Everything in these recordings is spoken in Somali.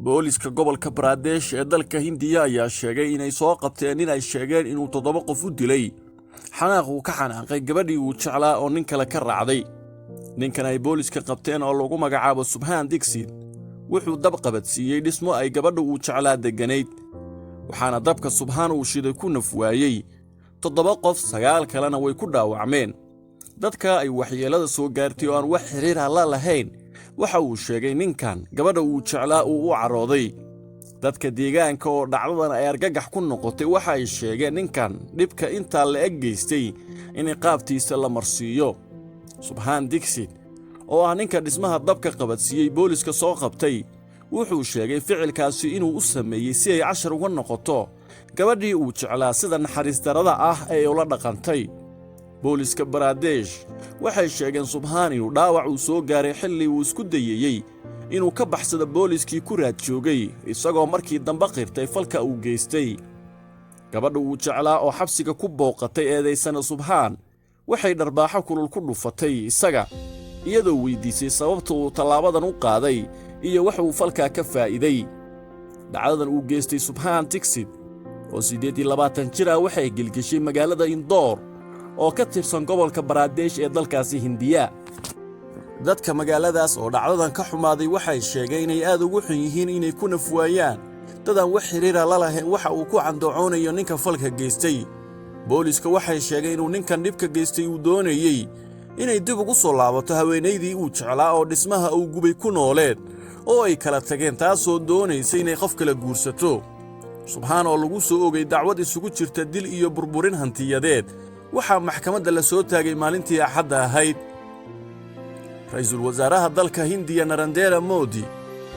booliska gobolka Pradesh ee dalka Hindiya ayaa sheegay inay soo qabteen in ay sheegeen inuu 7 qof u dilay xanaaq uu ka xanaaqay gabadhii uu jeclaa oo nin kale ka raacday. ninkan ay booliska qabteen oo lagu magacaabo Subhan Dixit wuxuu dab qabadsiiyay dhismo ay gabadhu uu jeclaa deganayd, waxaana dabka Subhan uu shiday ku nafwaayay 7 qof 9 kalena way ku dhaawacmeen. dadka ay waxyeelada soo gaartay oo aan wax xiriir ah la lahayn waxa uu sheegay ninkan gabadha uu jeclaa uu u carooday. dadka deegaanka oo dhacdadan ay argagax ku noqotay waxa ay sheegeen ninkan dhibka inta la eg geystay in qaabtiisa la marsiiyo. Subhan Dixit oo ah ninka dhismaha dabka qabadsiiyay booliska soo qabtay wuxuu sheegay ficilkaasi inuu u sameeyay si ay cashar uga noqoto gabadhii uu jeclaa sida naxariis darada ah ee ula dhaqantay. booliska Pradesh waxay sheegeen Subhan inuu dhaawac uu soo gaaray xilli uu isku dayayay inuu ka baxsado booliskii ku raad joogay isagoo markii dambe qirtay falka uu geystay. gabadha uu jeclaa oo xabsiga ku booqatay eedeysana Subhan waxay dharbaaxo kulul ku dhufatay isaga iyadoo weydiisay sababta uu talaabadan u qaaday iyo wax uu falka ka faa'iiday. dhacdadan uu geystay Subhan Dixit oo 28 jir ah waxay gilgishay magaalada Indore oo ka tirsan gobolka Pradesh ee dalkaasi Hindiya. dadka magaaladaas oo dhacdadan ka xumaaday waxay sheegeen inay aad ugu xun yihiin inay ku nafwaayaan dadaan wax xiriir ah la lahayn waxa uu ku candoonayo ninka falka geystay. booliska waxay sheegeen inuu ninkan dhibka geystay uu doonayay inay dib ugu soo laabato haweenaydii uu jeclaa oo dhismaha uu gubay ku nooleed oo ay kala tageen taasoo doonaysay inay qof kala guursato. Subhan oo lagu soo ogay dacwad isugu jirta dil iyo burburin hantiyadeed waxaa maxkamadda la soo taagay maalintii Axadda ahayd. ra'iisul wasaaraha dalka Hindiya Narendra Modi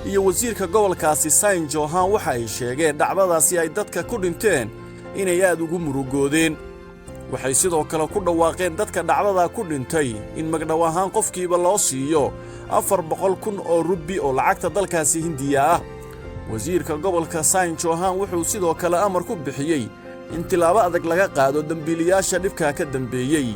iyo wasiirka gobolkaasi Sain Johan waxa ay sheegeen dhacdadaasi ay dadka ku dhinteen inay aad ugu murugoodeen. waxay sidoo kale ku dhawaaqeen dadka dhacdada ku dhintay in magdhow ahaan qofkiiba loo siiyo 400,000 oo rubi oo lacagta dalkaasi Hindiya ah. wasiirka gobolka Sain Johan wuxuu sidoo kale amar ku bixiyay in tilaabo adag laga qaado dambiilayaasha dhibka ka dambeeyay.